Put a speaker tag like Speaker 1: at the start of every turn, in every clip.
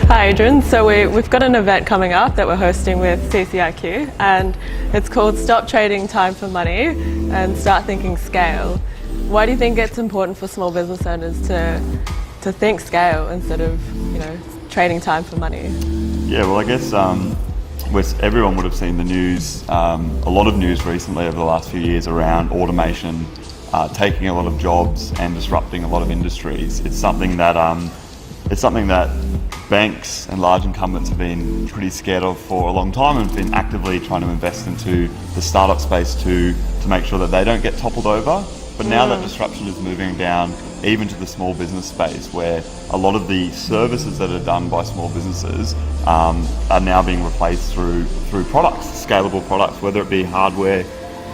Speaker 1: Hi Adrian, so we've got an event coming up that we're hosting with CCIQ, and it's called Stop Trading Time for Money and Start Thinking Scale. Why do you think it's important for small business owners to think scale instead of, trading time for money?
Speaker 2: Yeah, well, I guess everyone would have seen the news, a lot of news recently over the last few years around automation taking a lot of jobs and disrupting a lot of industries. It's something that banks and large incumbents have been pretty scared of for a long time and have been actively trying to invest into the startup space to make sure that they don't get toppled over. But now that disruption is moving down even to the small business space, where a lot of the services that are done by small businesses are now being replaced through products, scalable products, whether it be hardware,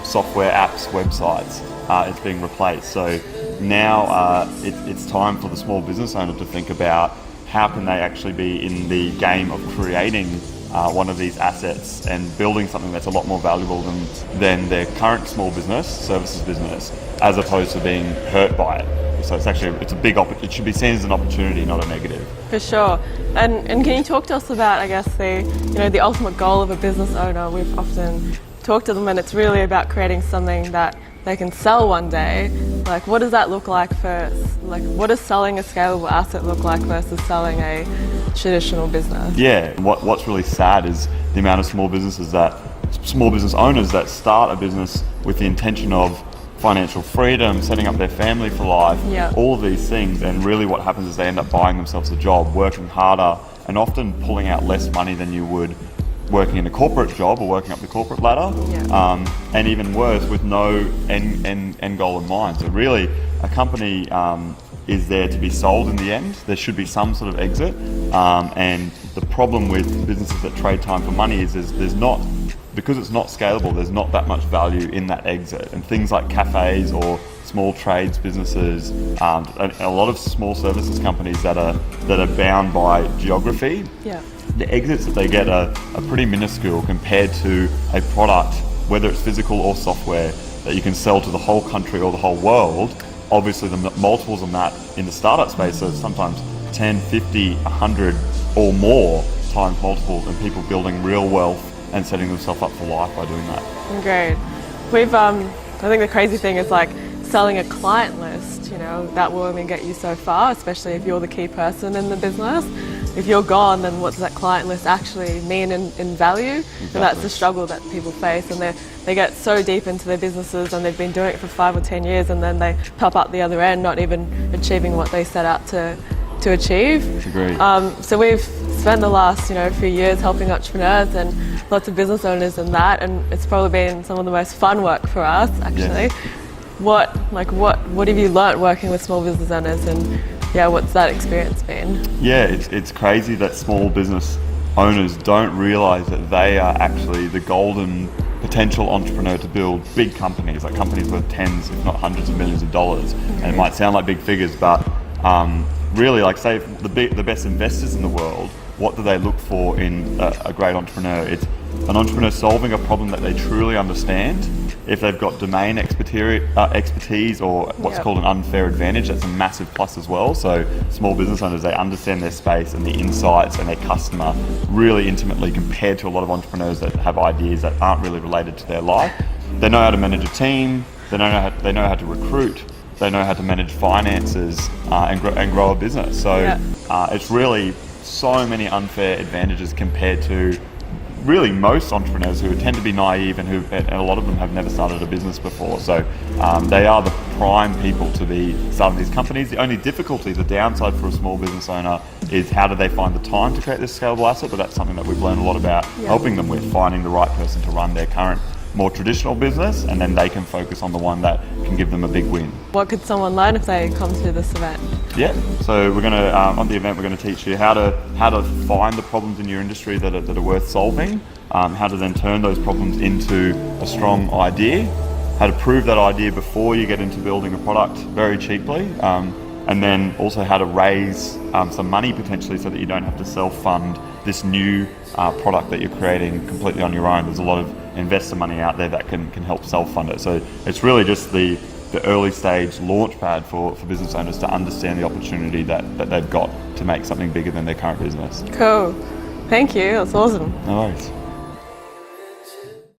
Speaker 2: software, apps, websites, it's being replaced. So now it's time for the small business owner to think about how can they actually be in the game of creating one of these assets and building something that's a lot more valuable than their current small business, services business, as opposed to being hurt by it. So it's a big it should be seen as an opportunity, not a negative.
Speaker 1: For sure. And can you talk to us about, I guess, the ultimate goal of a business owner? We've often talked to them, and it's really about creating something that they can sell one day. Like, what does that look like what does selling a scalable asset look like versus selling a traditional business?
Speaker 2: Yeah, what's really sad is the amount of small business owners that start a business with the intention of financial freedom, setting up their family for life, all of these things, and really what happens is they end up buying themselves a job, working harder, and often pulling out less money than you would working in a corporate job or working up the corporate ladder, and even worse, with no end goal in mind. So really, a company is there to be sold in the end. There should be some sort of exit, and the problem with businesses that trade time for money is there's not, because it's not scalable, there's not that much value in that exit. And things like cafes or small trades businesses, a lot of small services companies that are bound by geography, the exits that they get are pretty minuscule compared to a product, whether it's physical or software, that you can sell to the whole country or the whole world. Obviously the multiples on that in the startup space are sometimes 10, 50, 100 or more times multiples, and people building real wealth and setting themselves up for life by doing that.
Speaker 1: Great. I think the crazy thing is selling a client list, that will only get you so far, especially if you're the key person in the business. If you're gone, then what does that client list actually mean in value? Exactly. And that's the struggle that people face, and they get so deep into their businesses and they've been doing it for 5 or 10 years, and then they pop up the other end not even achieving what they set out to achieve.
Speaker 2: Agreed.
Speaker 1: So we've spent the last few years helping entrepreneurs and lots of business owners in that, and it's probably been some of the most fun work for us actually.
Speaker 2: Yes.
Speaker 1: What have you learnt working with small business owners, and what's that experience been?
Speaker 2: Yeah, it's crazy that small business owners don't realise that they are actually the golden potential entrepreneur to build big companies, like companies worth tens, if not hundreds of millions of dollars. And it might sound like big figures, but really, say the best investors in the world, what do they look for in a great entrepreneur? It's an entrepreneur solving a problem that they truly understand. If they've got domain expertise or what's called an unfair advantage, that's a massive plus as well. So small business owners, they understand their space and the insights and their customer really intimately, compared to a lot of entrepreneurs that have ideas that aren't really related to their life. They know how to manage a team, they know how to recruit, they know how to manage finances and grow a business. So it's really so many unfair advantages compared to really most entrepreneurs who tend to be naive and a lot of them have never started a business before. So they are the prime people to be starting these companies. The only difficulty, the downside for a small business owner, is how do they find the time to create this scalable asset? But that's something that we've learned a lot about helping them with, finding the right person to run their current more traditional business, and then they can focus on the one that can give them a big win.
Speaker 1: What could someone learn if they come to this event?
Speaker 2: Yeah, so we're going to on the event we're going to teach you how to find the problems in your industry that are worth solving, how to then turn those problems into a strong idea, how to prove that idea before you get into building a product very cheaply, and then also how to raise some money potentially so that you don't have to self-fund this new product that you're creating completely on your own. There's a lot of investor money out there that can help self-fund it. So it's really just the the early stage launch pad for business owners to understand the opportunity that they've got to make something bigger than their current business.
Speaker 1: Cool. Thank you. That's awesome.
Speaker 2: No worries.